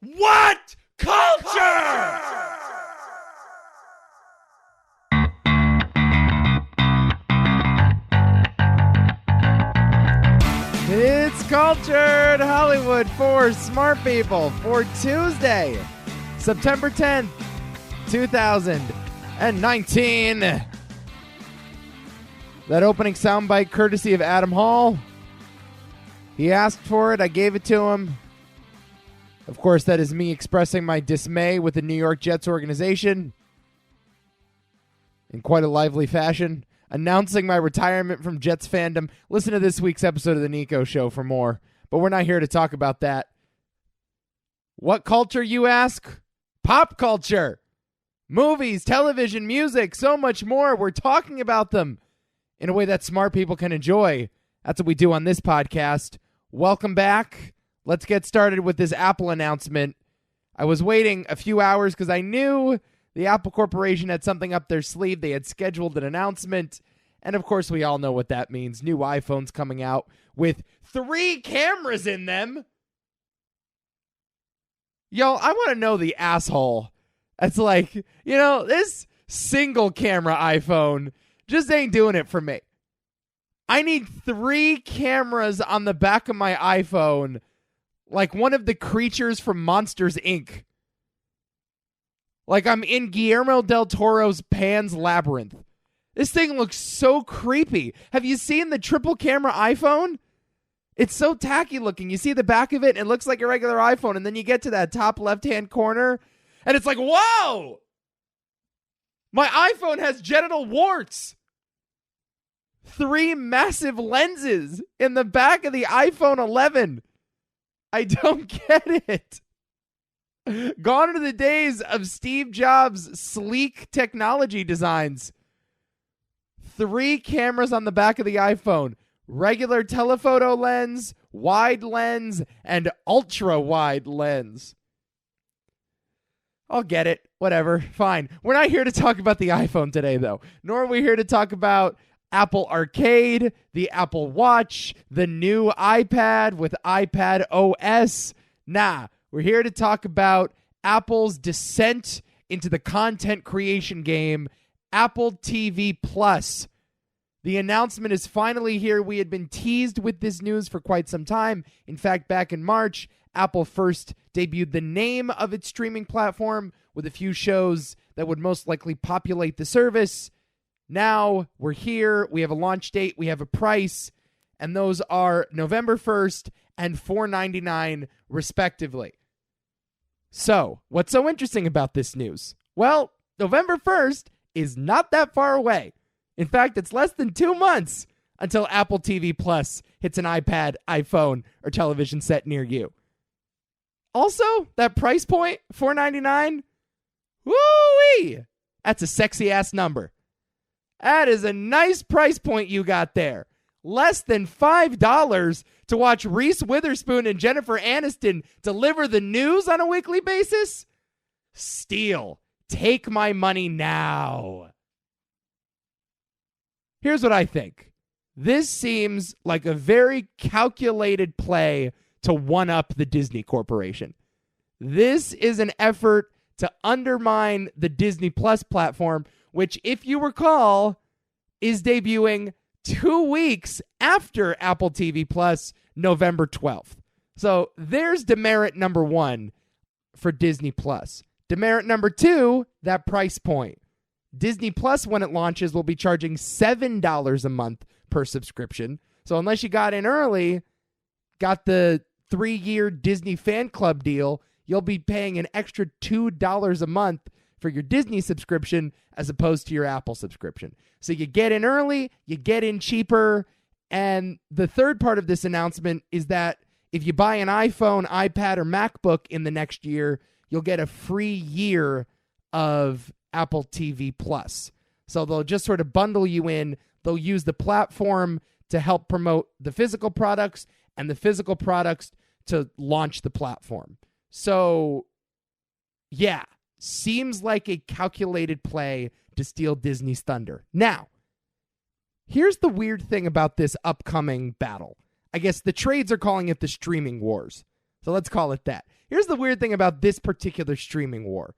What culture? It's Cultured Hollywood for smart people for Tuesday, September 10th, 2019. That opening soundbite courtesy of Adam Hall. He asked for it. I gave it to him. Of course, that is me expressing my dismay with the New York Jets organization in quite a lively fashion. Announcing my retirement from Jets fandom. Listen to this week's episode of the Nico Show for more. But we're not here to talk about that. What culture, you ask? Pop culture. Movies, television, music, so much more. We're talking about them in a way that smart people can enjoy. That's what we do on this podcast. Welcome back. Let's get started with this Apple announcement. I was waiting a few hours because I knew the Apple Corporation had something up their sleeve. They had scheduled an announcement. And of course, we all know what that means. New iPhones coming out with 3 cameras in them. Yo, I want to know the asshole. That's like, this single camera iPhone just ain't doing it for me. I need 3 cameras on the back of my iPhone, like one of the creatures from Monsters, Inc. Like I'm in Guillermo del Toro's Pan's Labyrinth. This thing looks so creepy. Have you seen the triple camera iPhone? It's so tacky looking. You see the back of it, and it looks like a regular iPhone, and then you get to that top left-hand corner, and it's like, whoa! My iPhone has genital warts. 3 massive lenses in the back of the iPhone 11. I don't get it. Gone are the days of Steve Jobs' sleek technology designs. 3 cameras on the back of the iPhone. Regular telephoto lens, wide lens, and ultra-wide lens. I'll get it. Whatever. Fine. We're not here to talk about the iPhone today, though. Nor are we here to talk about Apple Arcade, the Apple Watch, the new iPad with iPad OS. Nah, we're here to talk about Apple's descent into the content creation game, Apple TV Plus. The announcement is finally here. We had been teased with this news for quite some time. In fact, back in March, Apple first debuted the name of its streaming platform with a few shows that would most likely populate the service. Now we're here. We have a launch date. We have a price. And those are November 1st and $4.99 respectively. So, what's so interesting about this news? Well, November 1st is not that far away. In fact, it's less than 2 months until Apple TV Plus hits an iPad, iPhone, or television set near you. Also, that price point, $4.99, woo-wee! That's a sexy-ass number. That is a nice price point you got there. Less than $5 to watch Reese Witherspoon and Jennifer Aniston deliver the news on a weekly basis? Steal. Take my money now. Here's what I think. This seems like a very calculated play to one-up the Disney Corporation. This is an effort to undermine the Disney Plus platform, which, if you recall, is debuting 2 weeks after Apple TV Plus, November 12th. So there's demerit number 1 for Disney Plus. Demerit number 2, that price point. Disney Plus, when it launches, will be charging $7 a month per subscription. So unless you got in early, got the 3-year Disney fan club deal, you'll be paying an extra $2 a month for your Disney subscription as opposed to your Apple subscription. So you get in early, you get in cheaper, and the third part of this announcement is that if you buy an iPhone, iPad, or MacBook in the next year, you'll get a free year of Apple TV Plus. So they'll just sort of bundle you in. They'll use the platform to help promote the physical products and the physical products to launch the platform. So, yeah, seems like a calculated play to steal Disney's thunder. Now, here's the weird thing about this upcoming battle. I guess the trades are calling it the streaming wars. So let's call it that. Here's the weird thing about this particular streaming war.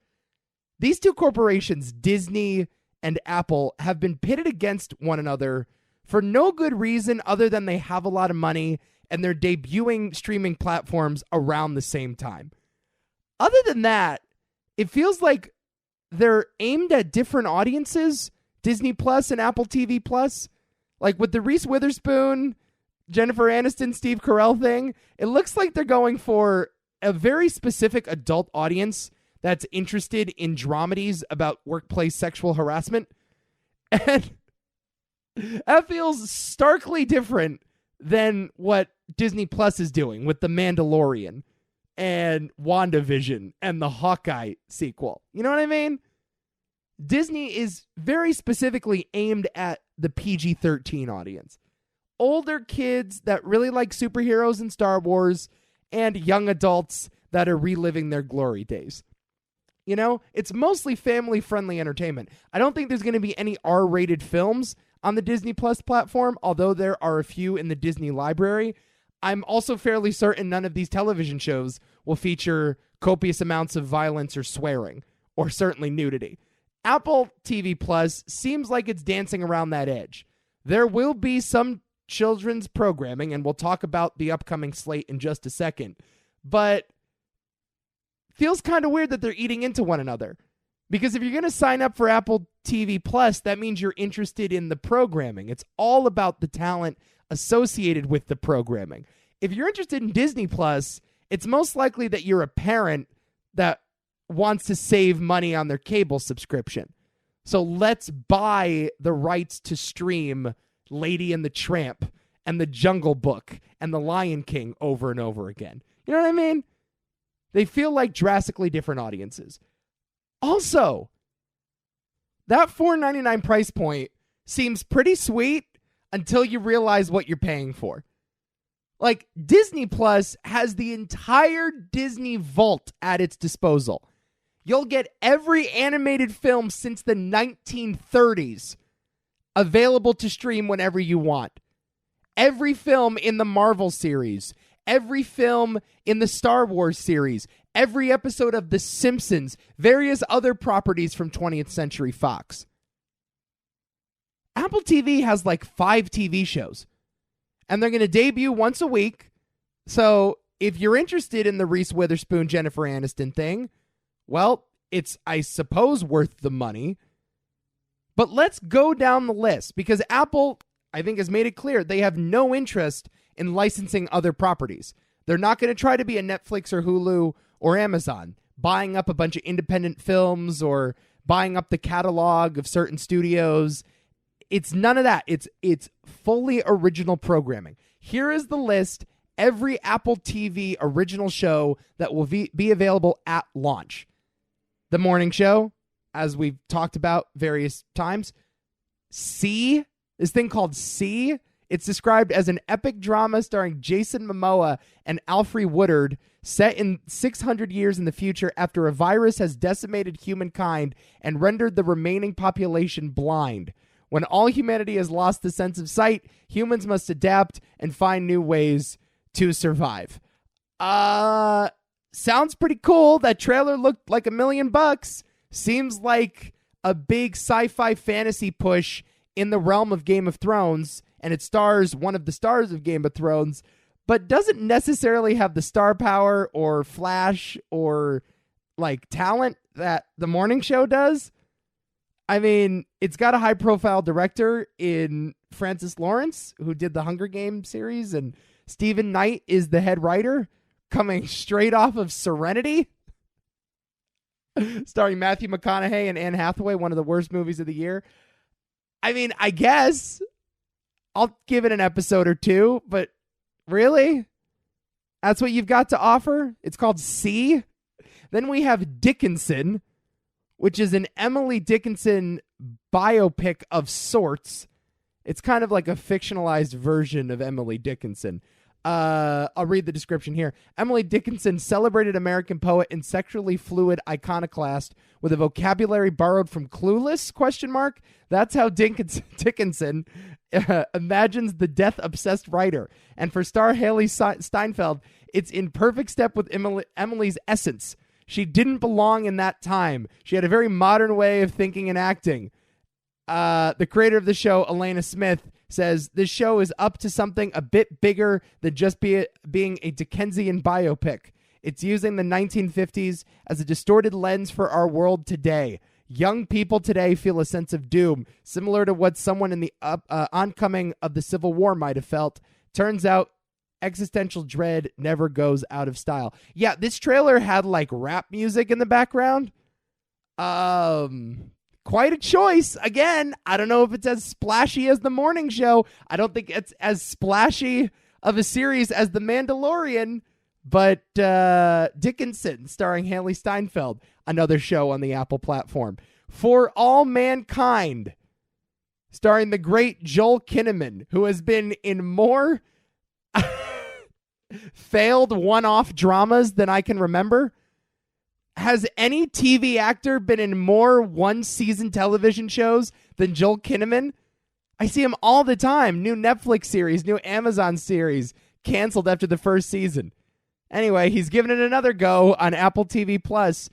These two corporations, Disney and Apple, have been pitted against one another for no good reason other than they have a lot of money and they're debuting streaming platforms around the same time. Other than that, it feels like they're aimed at different audiences, Disney Plus and Apple TV Plus. Like with the Reese Witherspoon, Jennifer Aniston, Steve Carell thing, it looks like they're going for a very specific adult audience that's interested in dramedies about workplace sexual harassment. And that feels starkly different than what Disney Plus is doing with The Mandalorian and WandaVision and the Hawkeye sequel. You know what I mean? Disney is very specifically aimed at the PG-13 audience. Older kids that really like superheroes and Star Wars, and young adults that are reliving their glory days. You know, it's mostly family-friendly entertainment. I don't think there's going to be any R-rated films on the Disney Plus platform, although there are a few in the Disney library. I'm also fairly certain none of these television shows will feature copious amounts of violence or swearing, or certainly nudity. Apple TV Plus seems like it's dancing around that edge. There will be some children's programming, and we'll talk about the upcoming slate in just a second, but feels kind of weird that they're eating into one another. Because if you're going to sign up for Apple TV Plus, that means you're interested in the programming. It's all about the talent associated with the programming. If you're interested in Disney Plus, it's most likely that you're a parent that wants to save money on their cable subscription. So let's buy the rights to stream Lady and the Tramp and The Jungle Book and The Lion King over and over again. You know what I mean? They feel like drastically different audiences. Also, that $4.99 price point seems pretty sweet until you realize what you're paying for. Like, Disney Plus has the entire Disney vault at its disposal. You'll get every animated film since the 1930s available to stream whenever you want. Every film in the Marvel series, every film in the Star Wars series, every episode of The Simpsons, various other properties from 20th Century Fox. Apple TV has like 5 TV shows, and they're going to debut once a week. So if you're interested in the Reese Witherspoon, Jennifer Aniston thing, well, it's, I suppose, worth the money. But let's go down the list, because Apple, I think, has made it clear they have no interest in licensing other properties. They're not going to try to be a Netflix or Hulu or Amazon, buying up a bunch of independent films or buying up the catalog of certain studios. It's none of that. It's fully original programming. Here is the list. Every Apple TV original show that will be available at launch. The Morning Show, as we've talked about various times. See, this thing called See. It's described as an epic drama starring Jason Momoa and Alfre Woodard, set in 600 years in the future after a virus has decimated humankind and rendered the remaining population blind. When all humanity has lost the sense of sight, humans must adapt and find new ways to survive. Sounds pretty cool. That trailer looked like $1 million. Seems like a big sci-fi fantasy push in the realm of Game of Thrones, and it stars one of the stars of Game of Thrones, but doesn't necessarily have the star power or flash or like talent that The Morning Show does. I mean, it's got a high-profile director in Francis Lawrence, who did the Hunger Games series, and Stephen Knight is the head writer, coming straight off of Serenity, starring Matthew McConaughey and Anne Hathaway, one of the worst movies of the year. I mean, I guess I'll give it an episode or two, but really? That's what you've got to offer? It's called See? Then we have Dickinson, which is an Emily Dickinson biopic of sorts. It's kind of like a fictionalized version of Emily Dickinson. I'll read the description here. Emily Dickinson, celebrated American poet and sexually fluid iconoclast with a vocabulary borrowed from Clueless? ? That's how Dickinson imagines the death-obsessed writer. And for star Haley Steinfeld, It's in perfect step with Emily's essence. She didn't belong in that time. She had a very modern way of thinking and acting. The creator of the show, Elena Smith, says this show is up to something a bit bigger than just being a Dickensian biopic. It's using the 1950s as a distorted lens for our world today. Young people today feel a sense of doom, similar to what someone in the oncoming of the Civil War might have felt. Turns out, existential dread never goes out of style. Yeah, this trailer had like rap music in the background. Quite a choice. Again, I don't know if it's as splashy as The Morning Show. I don't think it's as splashy of a series as The Mandalorian. But Dickinson, starring Haley Steinfeld, another show on the Apple platform. For All Mankind, starring the great Joel Kinnaman, who has been in more failed one-off dramas than I can remember. Has any TV actor been in more one-season television shows than Joel Kinnaman? I see him all the time. New Netflix series, new Amazon series, canceled after the first season. Anyway, he's given it another go on Apple TV Plus.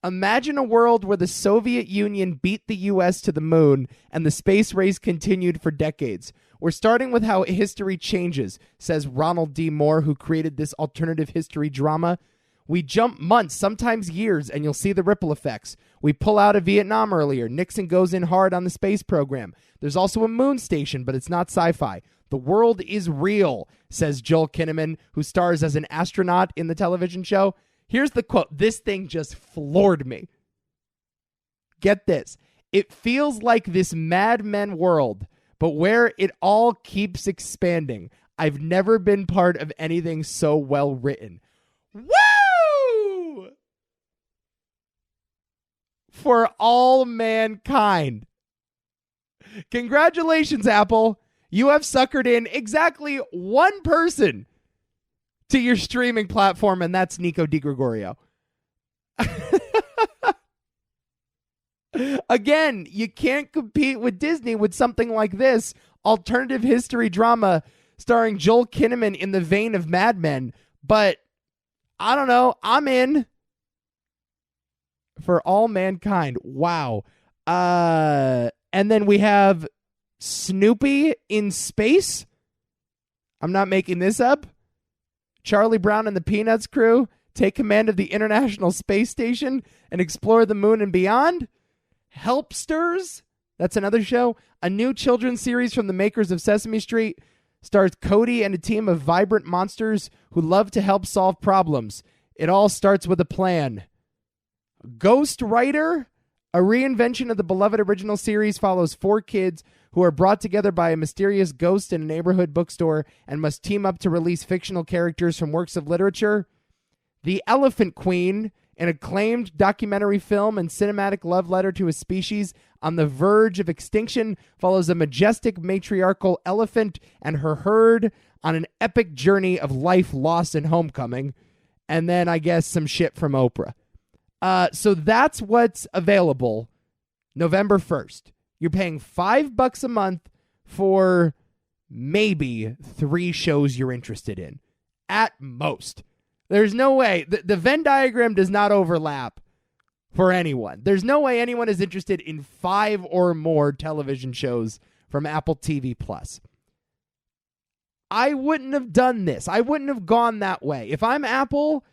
Imagine a world where the Soviet Union beat the U.S. to the moon and the space race continued for decades. We're starting with how history changes, says Ronald D. Moore, who created this alternative history drama. We jump months, sometimes years, and you'll see the ripple effects. We pull out of Vietnam earlier. Nixon goes in hard on the space program. There's also a moon station, but it's not sci-fi. The world is real, says Joel Kinnaman, who stars as an astronaut in the television show. Here's the quote. This thing just floored me. Get this. It feels like this Mad Men world, but where it all keeps expanding. I've never been part of anything so well written. Woo! For All Mankind. Congratulations, Apple. You have suckered in exactly one person to your streaming platform, and that's Nico DiGregorio. Again, you can't compete with Disney with something like this. Alternative history drama starring Joel Kinnaman in the vein of Mad Men. But, I don't know, I'm in. For All Mankind. Wow. And then we have Snoopy in space. I'm not making this up. Charlie Brown and the Peanuts crew take command of the International Space Station and explore the moon and beyond. Helpsters, that's another show. A new children's series from the makers of Sesame Street stars Cody and a team of vibrant monsters who love to help solve problems. It all starts with a plan. Ghost Rider, a reinvention of the beloved original series, follows 4 kids who are brought together by a mysterious ghost in a neighborhood bookstore and must team up to release fictional characters from works of literature. The Elephant Queen, an acclaimed documentary film and cinematic love letter to a species on the verge of extinction, follows a majestic matriarchal elephant and her herd on an epic journey of life, loss, and homecoming. And then, I guess, some shit from Oprah. So that's what's available November 1st. You're paying $5 a month for maybe 3 shows you're interested in. At most. There's no way. The Venn diagram does not overlap for anyone. There's no way anyone is interested in 5 or more television shows from Apple TV Plus. I wouldn't have done this. I wouldn't have gone that way. If I'm Apple,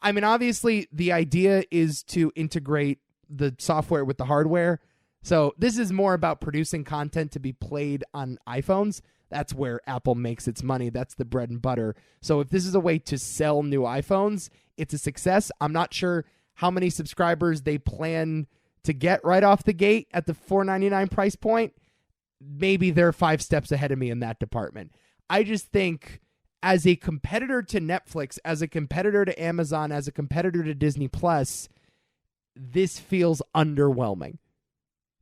I mean, obviously the idea is to integrate the software with the hardware. So this is more about producing content to be played on iPhones. That's where Apple makes its money. That's the bread and butter. So if this is a way to sell new iPhones, it's a success. I'm not sure how many subscribers they plan to get right off the gate at the $4.99 price point. Maybe they're 5 steps ahead of me in that department. I just think as a competitor to Netflix, as a competitor to Amazon, as a competitor to Disney Plus, this feels underwhelming.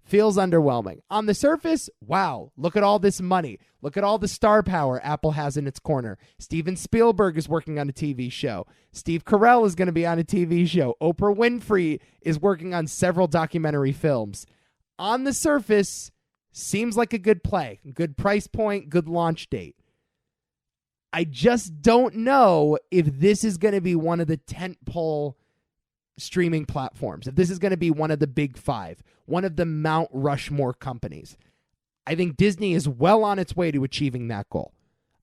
Feels underwhelming. On the surface, wow, look at all this money. Look at all the star power Apple has in its corner. Steven Spielberg is working on a TV show. Steve Carell is going to be on a TV show. Oprah Winfrey is working on several documentary films. On the surface, seems like a good play. Good price point, good launch date. I just don't know if this is going to be one of the tentpole streaming platforms, if this is going to be one of the big five, one of the Mount Rushmore companies. I think Disney is well on its way to achieving that goal.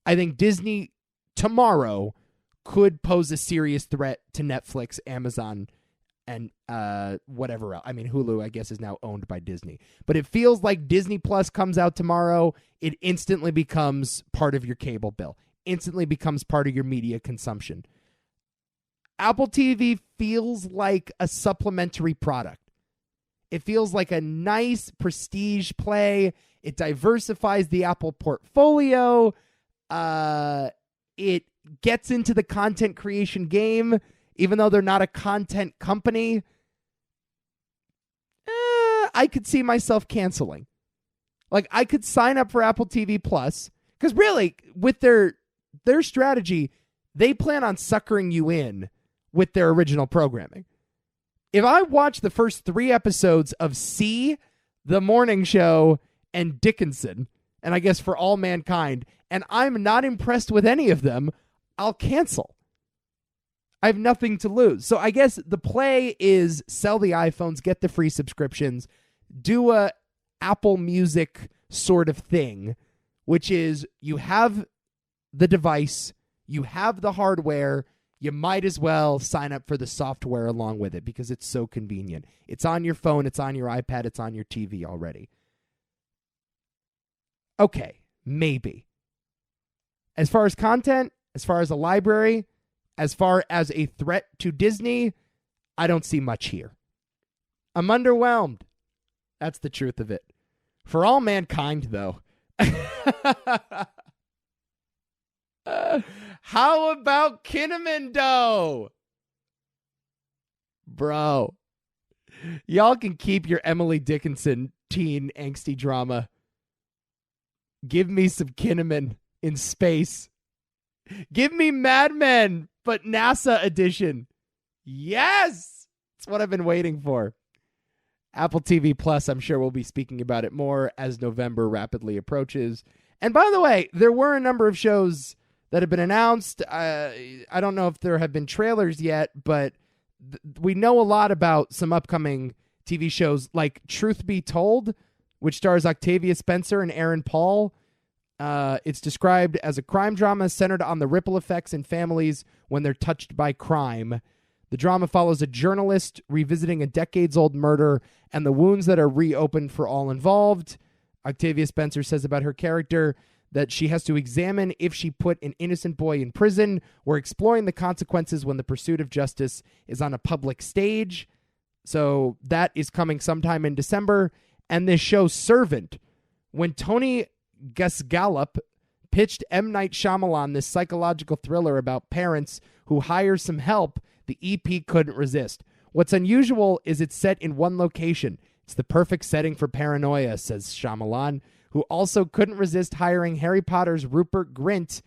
I think Disney tomorrow could pose a serious threat to Netflix, Amazon, and whatever else. I mean, Hulu, I guess, is now owned by Disney. But it feels like Disney Plus comes out tomorrow, it instantly becomes part of your cable bill, instantly becomes part of your media consumption. Apple TV feels like a supplementary product. It feels like a nice prestige play. It diversifies the Apple portfolio. It gets into the content creation game, even though they're not a content company. I could see myself canceling. Like, I could sign up for Apple TV Plus, because really, with their strategy, they plan on suckering you in with their original programming. If I watch the first 3 episodes of C, The Morning Show, and Dickinson, and I guess For All Mankind, and I'm not impressed with any of them, I'll cancel. I have nothing to lose. So I guess the play is sell the iPhones, get the free subscriptions, do a Apple Music sort of thing, which is you have the device, you have the hardware, you might as well sign up for the software along with it because it's so convenient. It's on your phone, it's on your iPad, it's on your TV already. Okay, maybe. As far as content, as far as a library, as far as a threat to Disney, I don't see much here. I'm underwhelmed. That's the truth of it. For All Mankind, though. How about Kinnaman Doe? Bro. Y'all can keep your Emily Dickinson teen angsty drama. Give me some Kinnaman in space. Give me Mad Men, but NASA edition. Yes! That's what I've been waiting for. Apple TV Plus, I'm sure we'll be speaking about it more as November rapidly approaches. And by the way, there were a number of shows that have been announced. I don't know if there have been trailers yet, but we know a lot about some upcoming TV shows like Truth Be Told, which stars Octavia Spencer and Aaron Paul. It's described as a crime drama centered on the ripple effects in families when they're touched by crime. The drama follows a journalist revisiting a decades-old murder and the wounds that are reopened for all involved. Octavia Spencer says about her character that she has to examine if she put an innocent boy in prison. We're exploring the consequences when the pursuit of justice is on a public stage. So that is coming sometime in December. And this show, Servant, when Tony Gasgallop pitched M. Night Shyamalan this psychological thriller about parents who hire some help, the EP couldn't resist. What's unusual is it's set in one location. It's the perfect setting for paranoia, says Shyamalan, who also couldn't resist hiring Harry Potter's Rupert Grint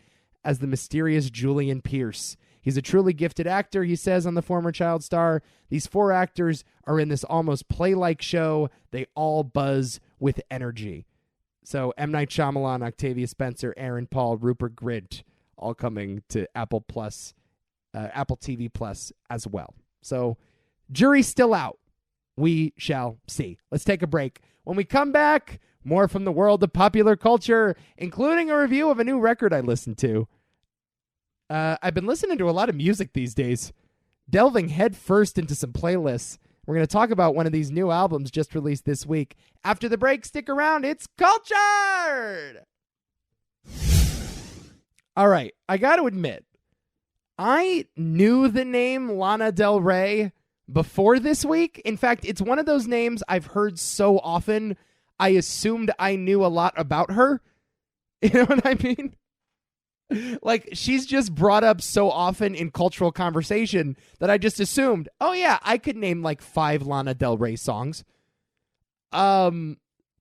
as the mysterious Julian Pierce. He's a truly gifted actor, he says on the former child star. These 4 actors are in this almost play-like show. They all buzz with energy. So M. Night Shyamalan, Octavia Spencer, Aaron Paul, Rupert Grint, all coming to Apple TV Plus as well. So jury's still out. We shall see. Let's take a break. When we come back, more from the world of popular culture, including a review of a new record I listened to. I've been listening to a lot of music these days, delving headfirst into some playlists. We're going to talk about one of these new albums just released this week. After the break, stick around. It's Cultured! All right, I got to admit, I knew the name Lana Del Ray before this week. In fact, it's one of those names I've heard so often, I assumed I knew a lot about her. You know what I mean? Like, she's just brought up so often in cultural conversation that I just assumed, oh yeah, I could name like 5 Lana Del Ray songs. But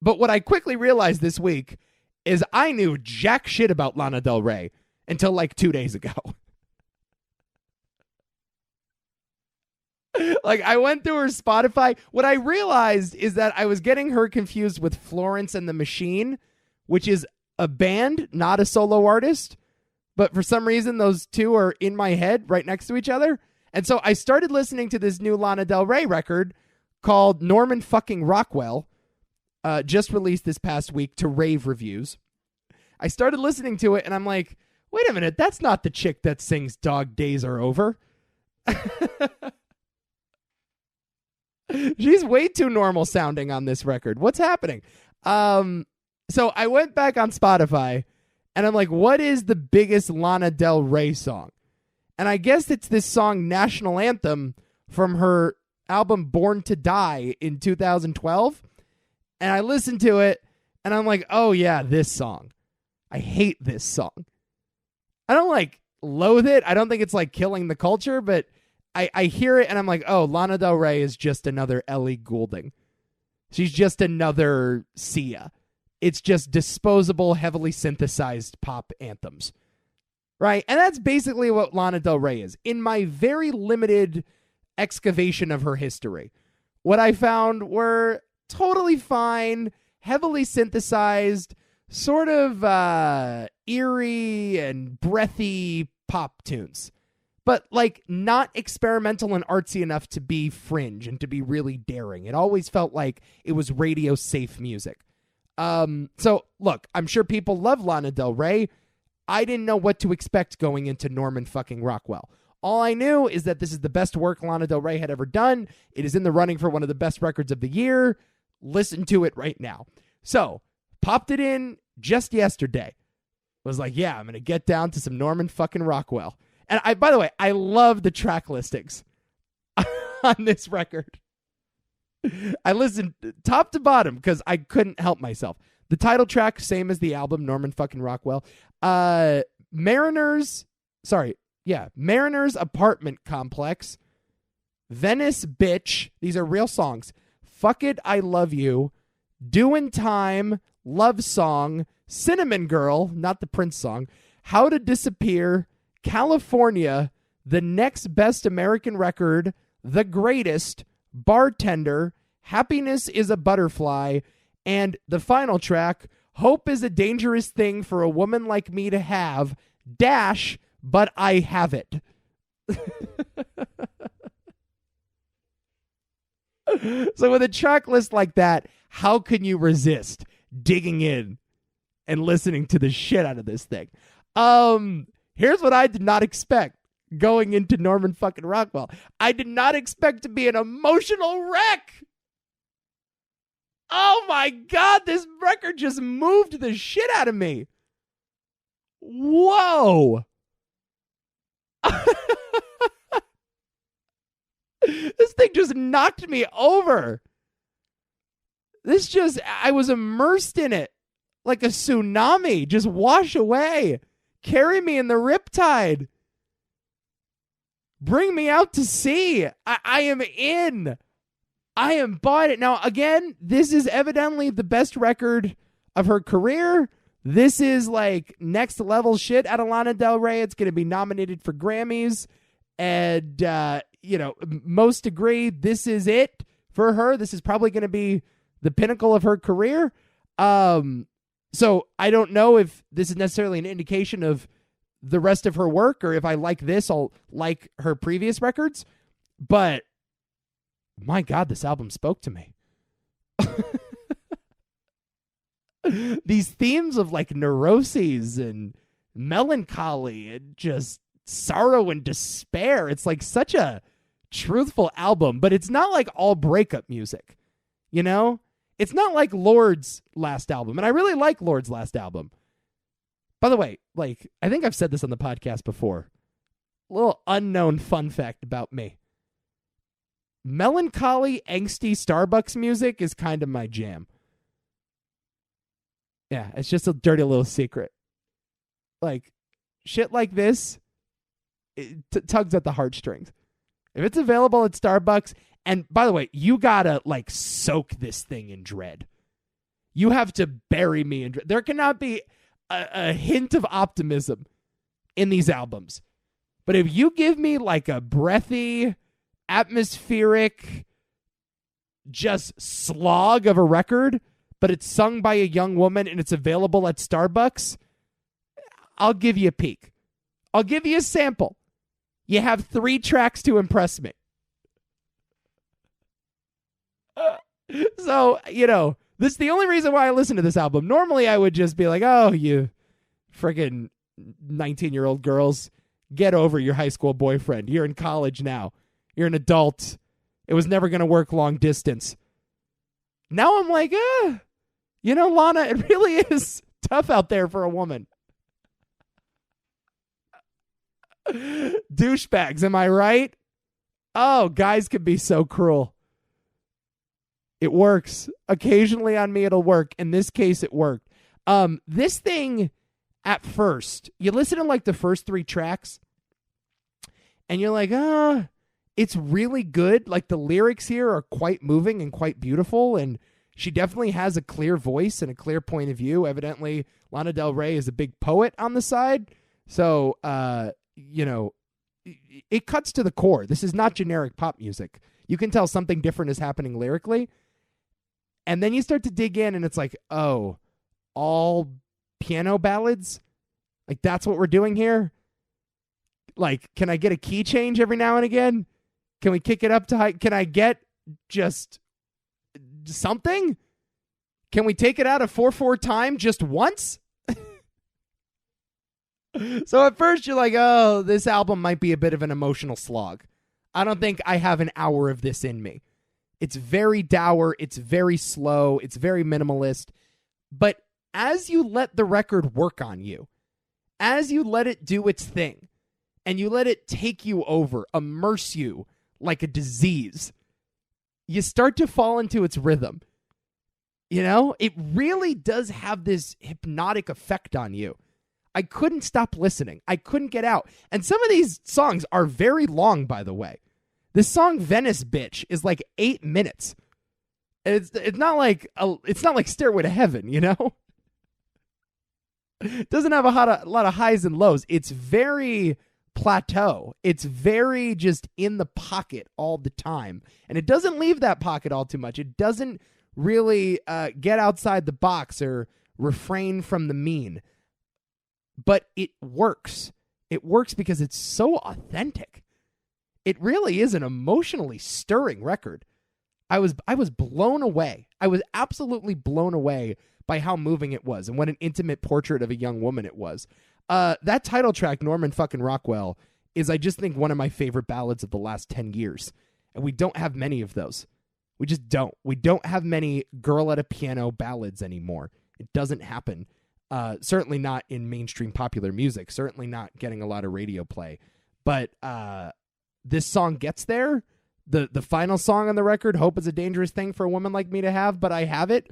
what I quickly realized this week is I knew jack shit about Lana Del Ray until like 2 days ago. Like, I went through her Spotify. What I realized is that I was getting her confused with Florence and the Machine, which is a band, not a solo artist. but for some reason those two are in my head right next to each other. And so I started listening to this new Lana Del Ray record called Norman Fucking Rockwell, just released this past week to rave reviews. I started listening to it and I'm like, wait a minute, that's not the chick that sings Dog Days Are Over. She's way too normal sounding on this record. What's happening? So I went back on Spotify and I'm like, what is the biggest Lana Del Ray song? And I guess it's this song, National Anthem, from her album Born to Die in 2012. And I listened to it and I'm like, oh yeah, this song. I hate this song. I don't loathe it. I don't think it's killing the culture, but I hear it and I'm like, oh, Lana Del Rey is just another Ellie Goulding. She's just another Sia. It's just disposable, heavily synthesized pop anthems. Right? And that's basically what Lana Del Rey is. In my very limited excavation of her history, what I found were totally fine, heavily synthesized, sort of eerie and breathy pop tunes. But not experimental and artsy enough to be fringe and to be really daring. It always felt like it was radio safe music. So look, I'm sure people love Lana Del Rey. I didn't know what to expect going into Norman Fucking Rockwell. All I knew is that this is the best work Lana Del Rey had ever done. It is in the running for one of the best records of the year. Listen to it right now. So, popped it in just yesterday. Was like, yeah, I'm going to get down to some Norman Fucking Rockwell. And by the way, I love the track listings on this record. I listened top to bottom because I couldn't help myself. The title track, same as the album, Norman Fucking Rockwell. Mariners Apartment Complex. Venice Bitch. These are real songs. Fuck It, I Love You. Doin' Time. Love Song. Cinnamon Girl, not the Prince song. How to Disappear. California, The Next Best American Record, The Greatest, Bartender, Happiness is a Butterfly, and the final track, Hope is a Dangerous Thing for a Woman Like Me to Have, dash, but I have it. So with a track list like that, how can you resist digging in and listening to the shit out of this thing? Here's what I did not expect going into Norman Fucking Rockwell. I did not expect to be an emotional wreck. Oh my God, this record just moved the shit out of me. Whoa. This thing just knocked me over. I was immersed in it like a tsunami, just wash away. Carry me in the riptide. Bring me out to sea. I am in. I am bought it. Now, again, this is evidently the best record of her career. This is next level shit out of Lana Del Rey. It's going to be nominated for Grammys. And, most agree this is it for her. This is probably going to be the pinnacle of her career. So I don't know if this is necessarily an indication of the rest of her work, or if I like this, I'll like her previous records. But my God, this album spoke to me. These themes of neuroses and melancholy and just sorrow and despair. It's such a truthful album, but it's not all breakup music, It's not like Lord's last album, and I really like Lord's last album. By the way, I think I've said this on the podcast before. A little unknown fun fact about me. Melancholy, angsty Starbucks music is kind of my jam. Yeah, it's just a dirty little secret. Shit like this, it tugs at the heartstrings. If it's available at Starbucks, and by the way, you gotta soak this thing in dread. You have to bury me in dread. There cannot be a hint of optimism in these albums. But if you give me a breathy, atmospheric, just slog of a record, but it's sung by a young woman and it's available at Starbucks, I'll give you a peek. I'll give you a sample. You have 3 tracks to impress me. So, this is the only reason why I listen to this album. Normally, I would just be like, oh, you friggin' 19-year-old girls, get over your high school boyfriend. You're in college now. You're an adult. It was never going to work long distance. Now I'm like, Lana, it really is tough out there for a woman. Douchebags, am I right? Oh, guys can be so cruel. It works. Occasionally on me it'll work. In this case, it worked. This thing, at first, you listen to like the first 3 tracks, and you're like, it's really good. Like the lyrics here are quite moving and quite beautiful, and she definitely has a clear voice and a clear point of view. Evidently, Lana Del Ray is a big poet on the side. So, it cuts to the core. This is not generic pop music. You can tell something different is happening lyrically. And then you start to dig in, and it's like, oh, all piano ballads? Like, that's what we're doing here? Like, can I get a key change every now and again? Can we kick it up to high? Can I get just something? Can we take it out of 4/4 time just once? So at first you're like, oh, this album might be a bit of an emotional slog. I don't think I have an hour of this in me. It's very dour. It's very slow. It's very minimalist. But as you let the record work on you, as you let it do its thing, and you let it take you over, immerse you like a disease, you start to fall into its rhythm. It really does have this hypnotic effect on you. I couldn't stop listening. I couldn't get out. And some of these songs are very long, by the way. This song Venice Bitch is like 8 minutes. It's not like Stairway to Heaven, It doesn't have a lot of highs and lows. It's very plateau. It's very just in the pocket all the time. And it doesn't leave that pocket all too much. It doesn't really get outside the box or refrain from the mean. But it works. It works because it's so authentic. It really is an emotionally stirring record. I was blown away. I was absolutely blown away by how moving it was and what an intimate portrait of a young woman it was. That title track, Norman Fucking Rockwell, is, I just think, one of my favorite ballads of the last 10 years. And we don't have many of those. We just don't. We don't have many girl at a piano ballads anymore. It doesn't happen. Certainly not in mainstream popular music. Certainly not getting a lot of radio play. But this song gets there. The final song on the record, Hope is a Dangerous Thing for a Woman Like Me to Have, but I Have It,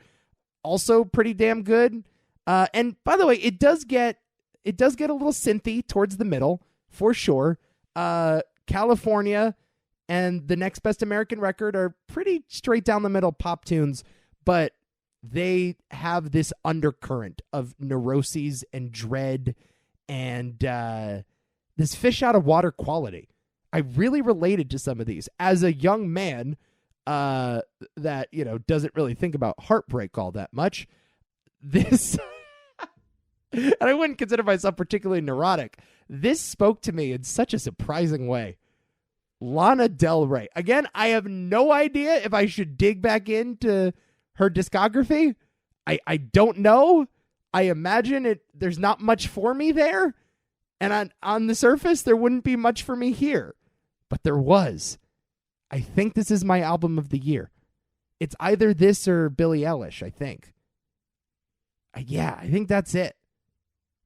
also pretty damn good. And by the way, it does get a little synthy towards the middle, for sure. California and The Next Best American Record are pretty straight down the middle pop tunes, but they have this undercurrent of neuroses and dread and this fish out of water quality. I really related to some of these as a young man that, doesn't really think about heartbreak all that much. This, and I wouldn't consider myself particularly neurotic. This spoke to me in such a surprising way. Lana Del Ray. Again, I have no idea if I should dig back into her discography. I don't know. I imagine there's not much for me there. And on the surface, there wouldn't be much for me here. But there was. I think this is my album of the year. It's either this or Billie Eilish, I think. Yeah, I think that's it.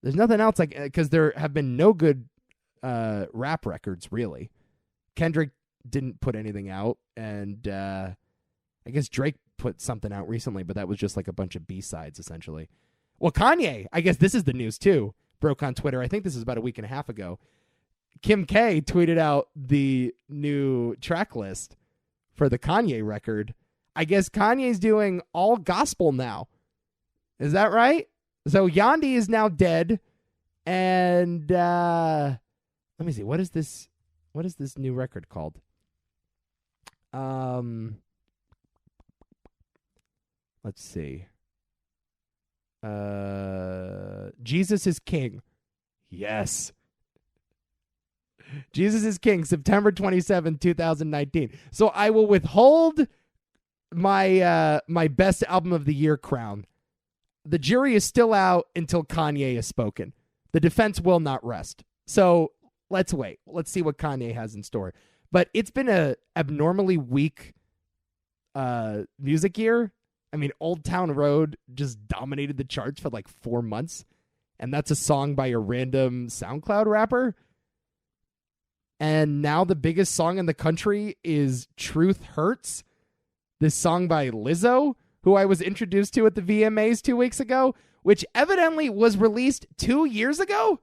There's nothing else, because there have been no good rap records, really. Kendrick didn't put anything out, and I guess Drake put something out recently, but that was just like a bunch of B-sides, essentially. Well, Kanye, I guess this is the news, too, broke on Twitter. I think this is about a week and a half ago. Kim K tweeted out the new track list for the Kanye record. I guess Kanye's doing all gospel now. Is that right? So Yandhi is now dead. And let me see. What is this new record called? Let's see. Jesus is King. Yes. Jesus is King, September 27, 2019. So I will withhold my my best album of the year crown. The jury is still out until Kanye has spoken. The defense will not rest. So let's wait. Let's see what Kanye has in store. But it's been a abnormally weak music year. I mean, Old Town Road just dominated the charts for like 4 months. And that's a song by a random SoundCloud rapper. And now the biggest song in the country is Truth Hurts. This song by Lizzo, who I was introduced to at the VMAs 2 weeks ago, which evidently was released 2 years ago.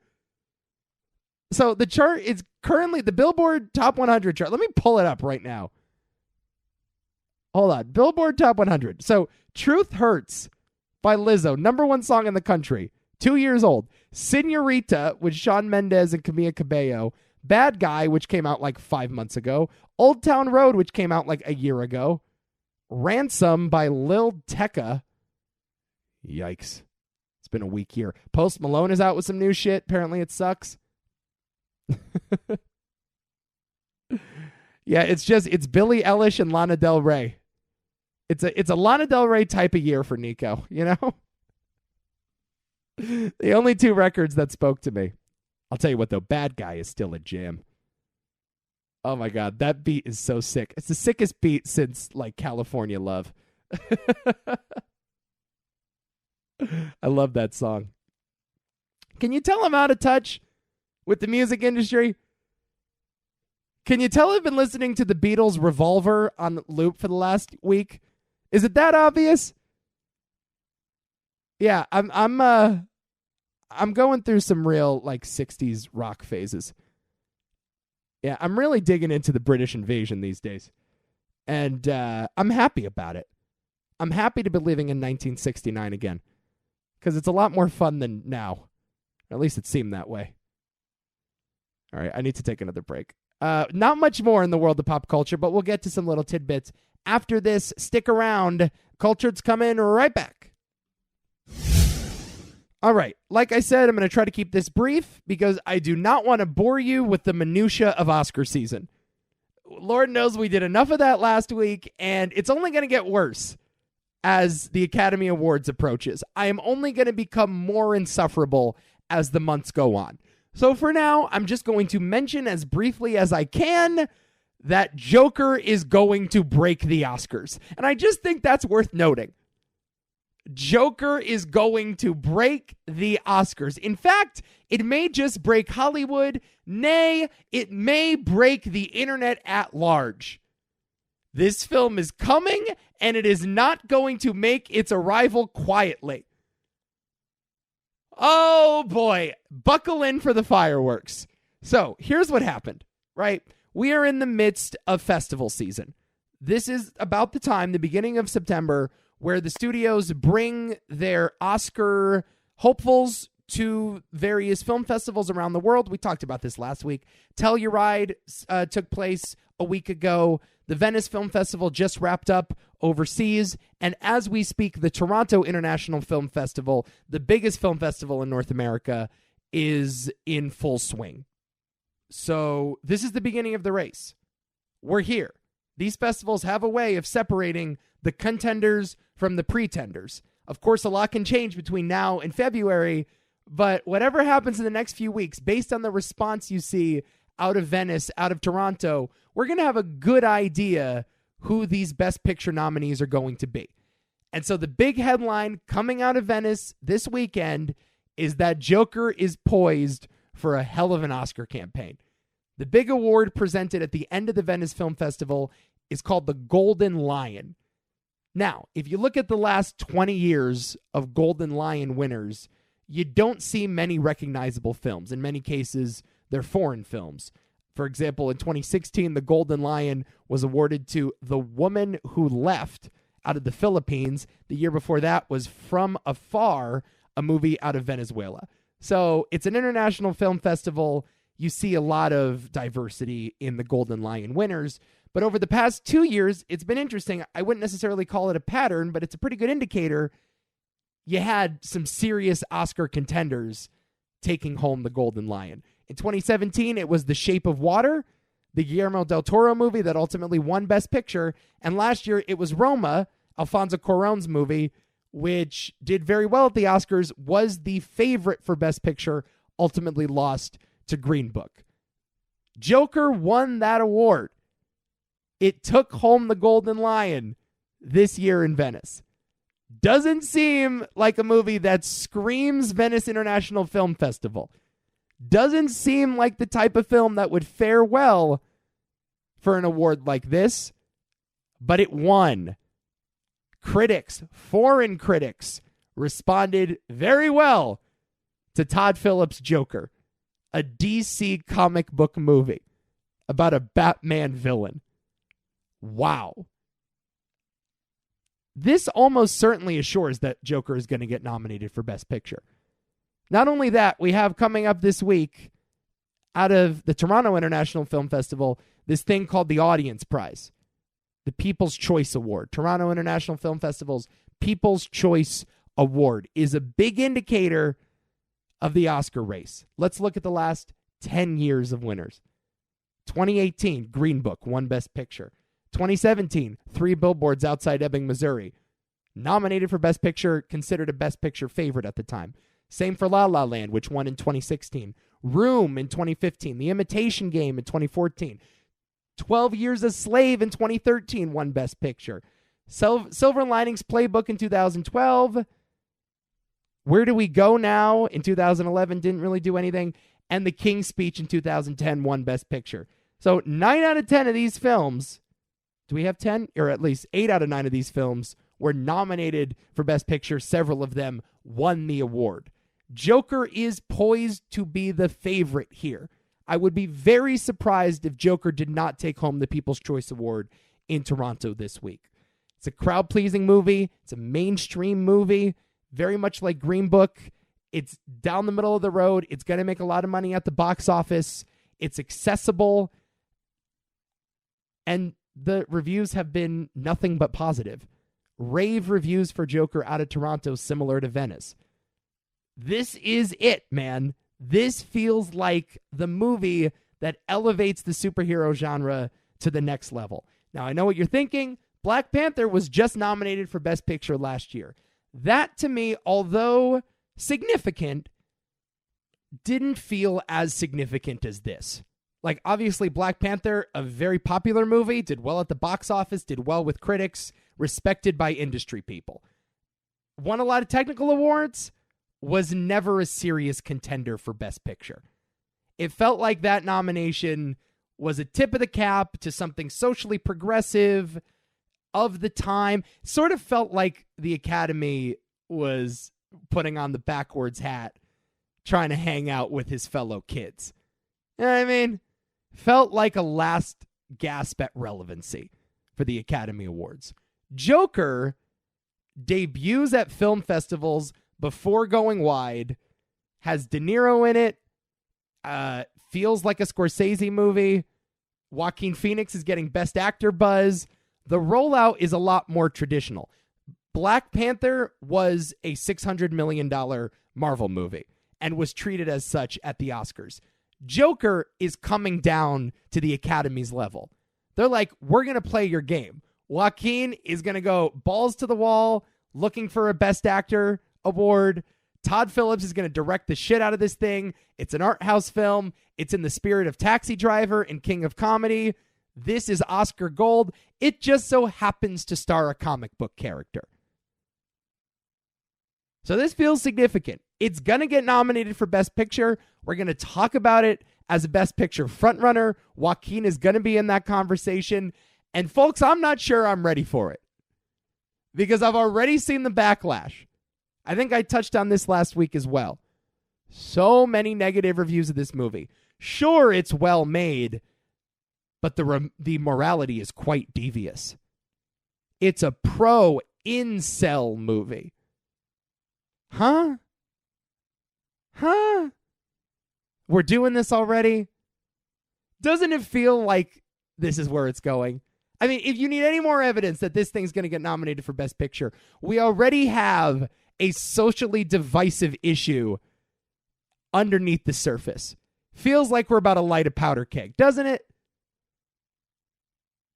So the chart is currently the Billboard Top 100 chart. Let me pull it up right now. Hold on. Billboard Top 100. So Truth Hurts by Lizzo, number one song in the country, 2 years old. Senorita with Shawn Mendes and Camila Cabello. Bad Guy, which came out like 5 months ago. Old Town Road, which came out like a year ago. Ransom by Lil Tecca. Yikes. It's been a weak year. Post Malone is out with some new shit. Apparently it sucks. Yeah, it's Billie Eilish and Lana Del Ray. It's a Lana Del Ray type of year for Nico, you know? The only two records that spoke to me. I'll tell you what though, Bad Guy is still a jam. Oh my God, that beat is so sick. It's the sickest beat since like California Love. I love that song. Can you tell I'm out of touch with the music industry? Can you tell I've been listening to the Beatles' Revolver on loop for the last week? Is it that obvious? Yeah, I'm going through some real like 60s rock phases. Yeah, I'm really digging into the British invasion these days. And I'm happy about it. I'm happy to be living in 1969 again. Because it's a lot more fun than now. At least it seemed that way. All right, I need to take another break. Not much more in the world of pop culture, but we'll get to some little tidbits after this. Stick around. Cultured's coming right back. All right, like I said, I'm going to try to keep this brief because I do not want to bore you with the minutia of Oscar season. Lord knows we did enough of that last week, and it's only going to get worse as the Academy Awards approaches. I am only going to become more insufferable as the months go on. So for now, I'm just going to mention as briefly as I can that Joker is going to break the Oscars. And I just think that's worth noting. Joker is going to break the Oscars. In fact, it may just break Hollywood. Nay, it may break the internet at large. This film is coming, and it is not going to make its arrival quietly. Oh boy, buckle in for the fireworks. So here's what happened, right? We are in the midst of festival season. This is about the time, the beginning of September, where the studios bring their Oscar hopefuls to various film festivals around the world. We talked about this last week. Telluride took place a week ago. The Venice Film Festival just wrapped up overseas. And as we speak, the Toronto International Film Festival, the biggest film festival in North America, is in full swing. So this is the beginning of the race. We're here. These festivals have a way of separating the contenders from the pretenders. Of course, a lot can change between now and February, but whatever happens in the next few weeks, based on the response you see out of Venice, out of Toronto, we're going to have a good idea who these Best Picture nominees are going to be. And so the big headline coming out of Venice this weekend is that Joker is poised for a hell of an Oscar campaign. The big award presented at the end of the Venice Film Festival is called the Golden Lion. Now, if you look at the last 20 years of Golden Lion winners, you don't see many recognizable films. In many cases, they're foreign films. For example, in 2016, the Golden Lion was awarded to The Woman Who Left out of the Philippines. The year before that was From Afar, a movie out of Venezuela. So it's an international film festival. You see a lot of diversity in the Golden Lion winners. But over the past 2 years, it's been interesting. I wouldn't necessarily call it a pattern, but it's a pretty good indicator. You had some serious Oscar contenders taking home the Golden Lion. In 2017, it was The Shape of Water, the Guillermo del Toro movie that ultimately won Best Picture. And last year, it was Roma, Alfonso Cuarón's movie, which did very well at the Oscars, was the favorite for Best Picture, ultimately lost to Green Book. Joker won that award. It took home the Golden Lion this year in Venice. Doesn't seem like a movie that screams Venice International Film Festival. Doesn't seem like the type of film that would fare well for an award like this, but it won. Critics, foreign critics, responded very well to Todd Phillips' Joker, a DC comic book movie about a Batman villain. Wow. This almost certainly assures that Joker is going to get nominated for Best Picture. Not only that, we have coming up this week, out of the Toronto International Film Festival, this thing called the Audience Prize, the People's Choice Award. Toronto International Film Festival's People's Choice Award is a big indicator of the Oscar race. Let's look at the last 10 years of winners. 2018, Green Book won Best Picture. 2017, Three Billboards Outside Ebbing, Missouri. Nominated for Best Picture, considered a Best Picture favorite at the time. Same for La La Land, which won in 2016. Room in 2015. The Imitation Game in 2014. 12 Years a Slave in 2013 won Best Picture. Silver Linings Playbook in 2012. Where Do We Go Now in 2011 didn't really do anything. And The King's Speech in 2010 won Best Picture. So 9 out of 10 of these films, do we have 10? Or at least 8 out of 9 of these films were nominated for Best Picture. Several of them won the award. Joker is poised to be the favorite here. I would be very surprised if Joker did not take home the People's Choice Award in Toronto this week. It's a crowd-pleasing movie. It's a mainstream movie, very much like Green Book. It's down the middle of the road. It's going to make a lot of money at the box office. It's accessible. And the reviews have been nothing but positive. Rave reviews for Joker out of Toronto, similar to Venice. This is it, man. This feels like the movie that elevates the superhero genre to the next level. Now, I know what you're thinking. Black Panther was just nominated for Best Picture last year. That, to me, although significant, didn't feel as significant as this. Like, obviously, Black Panther, a very popular movie, did well at the box office, did well with critics, respected by industry people. Won a lot of technical awards, was never a serious contender for Best Picture. It felt like that nomination was a tip of the cap to something socially progressive of the time. Sort of felt like the Academy was putting on the backwards hat, trying to hang out with his fellow kids. You know what I mean? Felt like a last gasp at relevancy for the Academy Awards. Joker debuts at film festivals before going wide, has De Niro in it, feels like a Scorsese movie. Joaquin Phoenix is getting Best Actor buzz. The rollout is a lot more traditional. Black Panther was a $600 million Marvel movie and was treated as such at the Oscars. Joker is coming down to the Academy's level. They're like, we're going to play your game. Joaquin is going to go balls to the wall, looking for a Best Actor award. Todd Phillips is going to direct the shit out of this thing. It's an art house film. It's in the spirit of Taxi Driver and King of Comedy. This is Oscar gold. It just so happens to star a comic book character. So this feels significant. It's going to get nominated for Best Picture. We're going to talk about it as a Best Picture frontrunner. Joaquin is going to be in that conversation. And folks, I'm not sure I'm ready for it, because I've already seen the backlash. I think I touched on this last week as well. So many negative reviews of this movie. Sure, it's well made, but the morality is quite devious. It's a pro-incel movie. Huh? We're doing this already? Doesn't it feel like this is where it's going? I mean, if you need any more evidence that this thing's going to get nominated for Best Picture, we already have a socially divisive issue underneath the surface. feels like we're about to light a powder keg, doesn't it?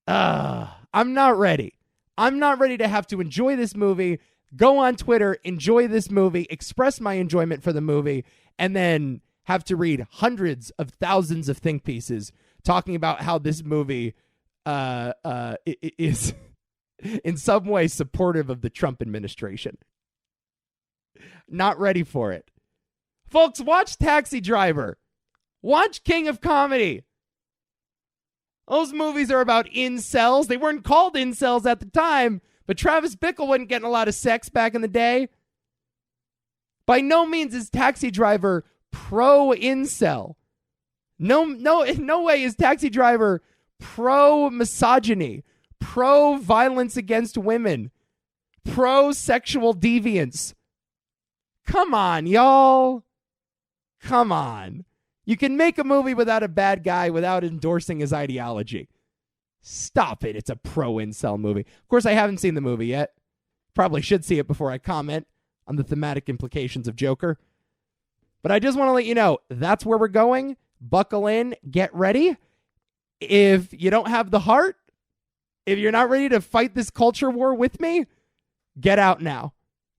I'm not ready. I'm not ready to have to enjoy this movie, go on Twitter, enjoy this movie, express my enjoyment for the movie, and then have to read hundreds of thousands of think pieces talking about how this movie is in some way supportive of the Trump administration. Not ready for it. Folks, watch Taxi Driver. Watch King of Comedy. Those movies are about incels. They weren't called incels at the time, but Travis Bickle wasn't getting a lot of sex back in the day. By no means is Taxi Driver pro-incel. In no way is Taxi Driver pro-misogyny, pro-violence against women, pro-sexual deviance. Come on, y'all. Come on. You can make a movie without a bad guy without endorsing his ideology. Stop it. It's a pro-incel movie. Of course, I haven't seen the movie yet. Probably should see it before I comment on the thematic implications of Joker. But I just want to let you know, that's where we're going. Buckle in. Get ready. If you don't have the heart, if you're not ready to fight this culture war with me, get out now.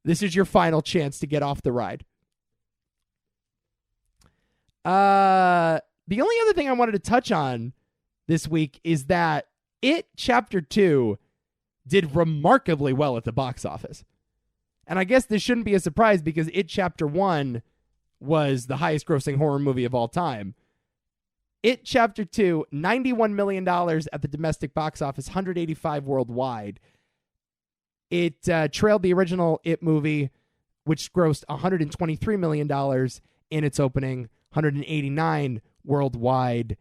This is your final chance to get off the ride. The only other thing I wanted to touch on this week is that It Chapter 2 did remarkably well at the box office. And I guess this shouldn't be a surprise because It Chapter 1 was the highest grossing horror movie of all time. It Chapter 2, $91 million at the domestic box office, $185 worldwide. It trailed the original It movie, which grossed $123 million in its opening, $189 worldwide,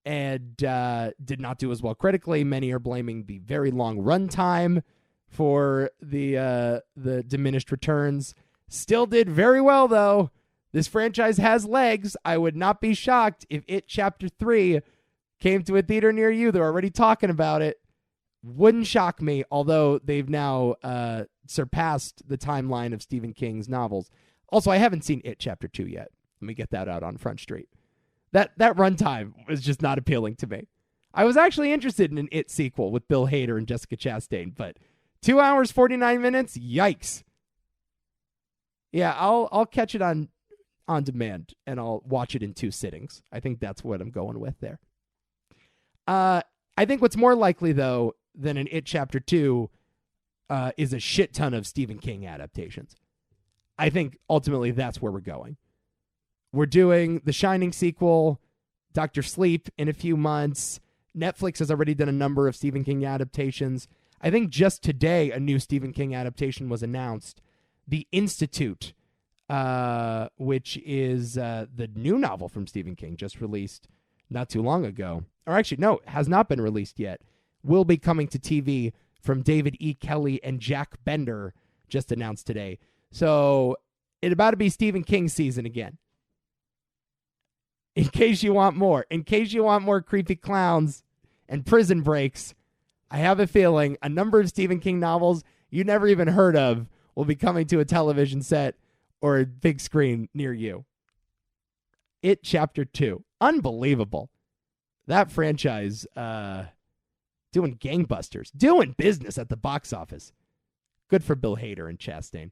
and did not do as well critically. Many are blaming the very long runtime for the diminished returns. Still did very well, though. This franchise has legs. I would not be shocked if It Chapter 3 came to a theater near you. They're already talking about it. Wouldn't shock me, although they've now surpassed the timeline of Stephen King's novels. Also, I haven't seen It Chapter 2 yet. Let me get that out on Front Street. That runtime was just not appealing to me. I was actually interested in an It sequel with Bill Hader and Jessica Chastain, but 2 hours, 49 minutes? Yikes. Yeah, I'll catch it on demand, and I'll watch it in 2 sittings. I think that's what I'm going with there. I think what's more likely, though, than an It Chapter 2 is a shit ton of Stephen King adaptations. I think ultimately that's where we're going. We're doing The Shining sequel, Dr. Sleep in a few months. Netflix has already done a number of Stephen King adaptations. I think just today a new Stephen King adaptation was announced. The Institute, which is the new novel from Stephen King, just released not too long ago. Or actually, no, has not been released yet. Will be coming to TV from David E. Kelly and Jack Bender, just announced today. So it's about to be Stephen King season again. In case you want more. In case you want more creepy clowns and prison breaks, I have a feeling a number of Stephen King novels you never even heard of will be coming to a television set or a big screen near you. It Chapter 2. Unbelievable. That franchise doing gangbusters. Doing business at the box office. Good for Bill Hader and Chastain.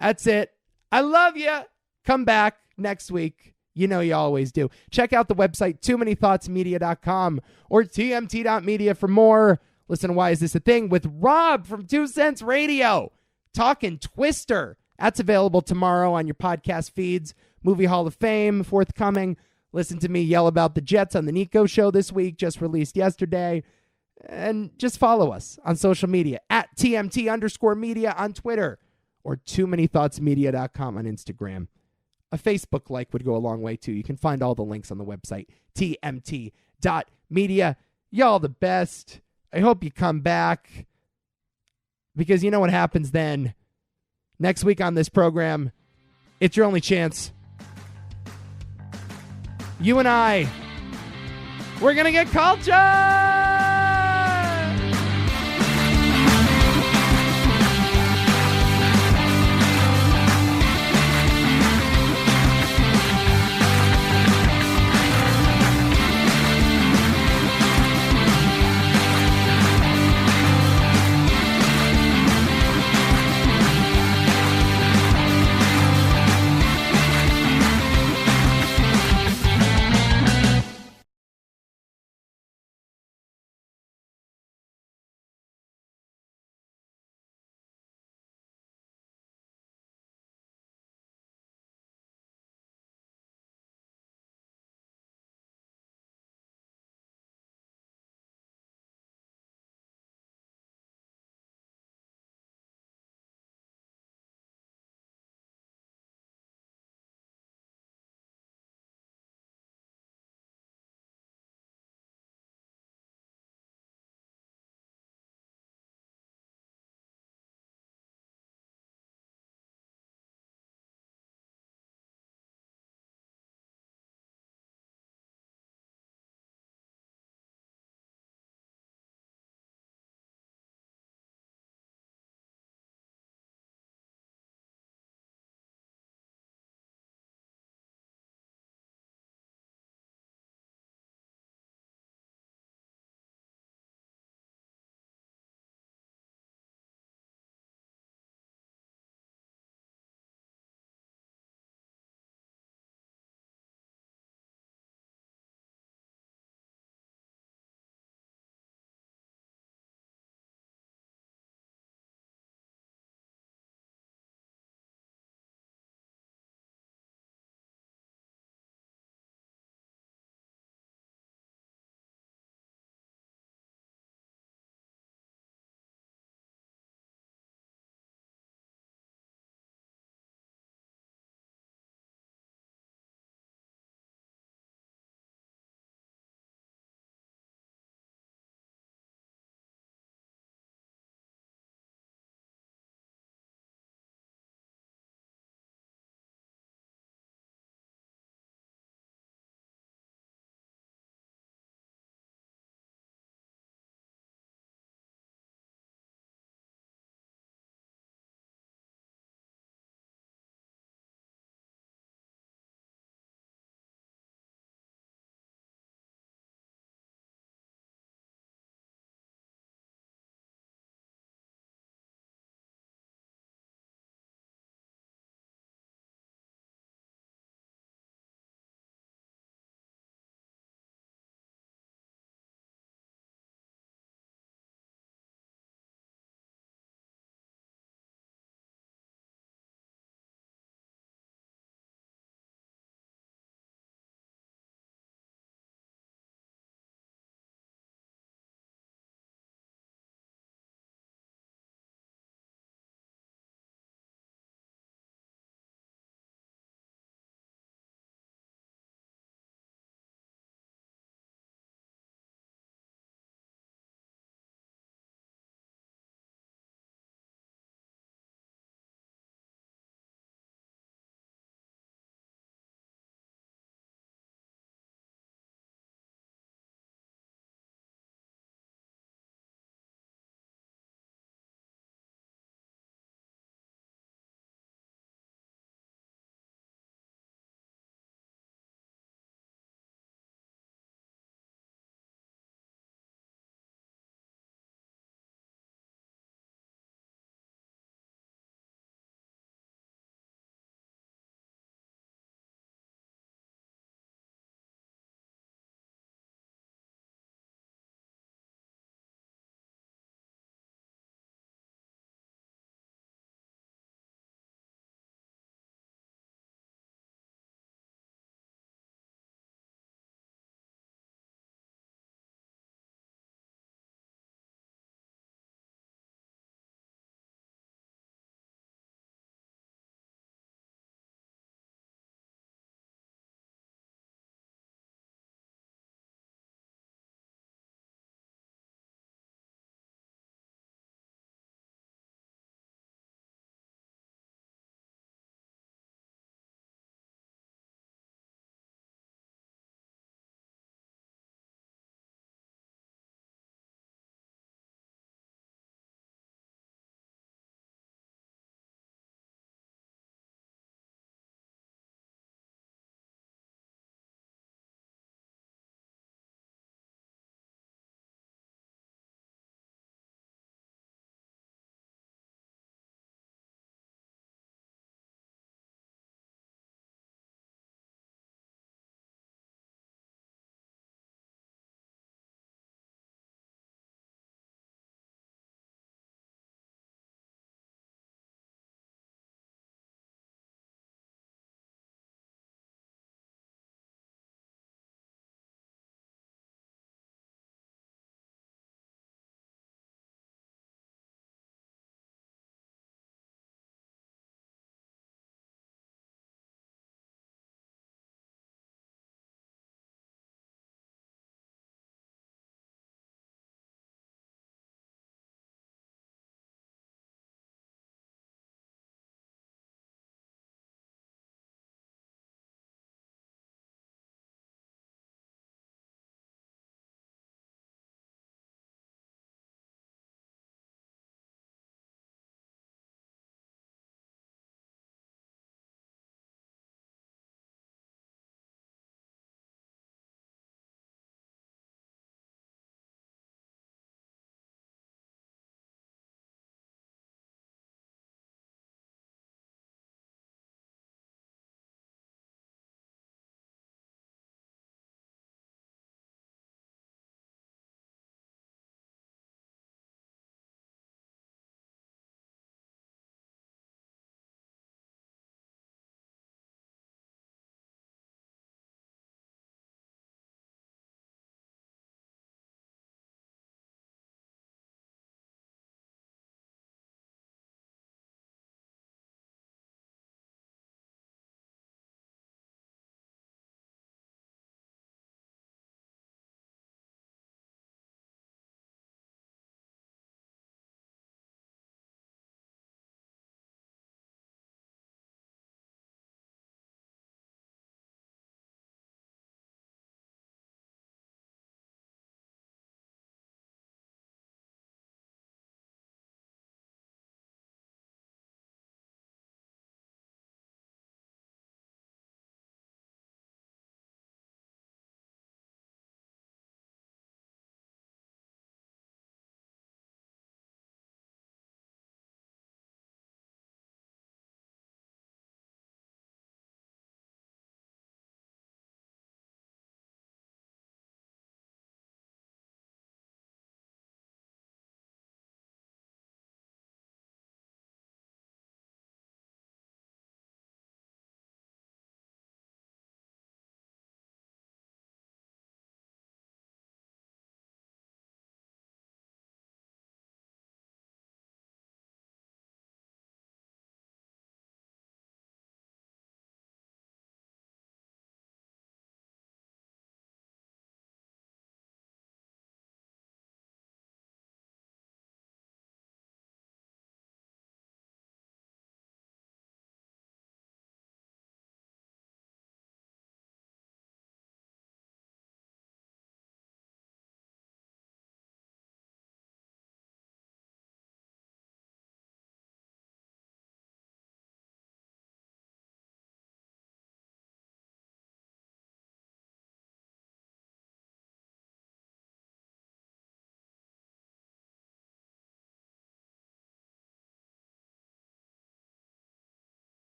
That's it. I love you. Come back next week. You know you always do. Check out the website, toomanythoughtsmedia.com or tmt.media for more. Listen to Why Is This a Thing with Rob from 2 Cents Radio. Talking Twister. That's available tomorrow on your podcast feeds. Movie Hall of Fame forthcoming. Listen to me yell about the Jets on the Nico show this week, just released yesterday. And just follow us on social media at TMT_media on Twitter or toomanythoughtsmedia.com on Instagram. A Facebook like would go a long way, too. You can find all the links on the website, tmt.media. Y'all the best. I hope you come back because you know what happens then. Next week on this program, it's your only chance. You and I, we're going to get culture!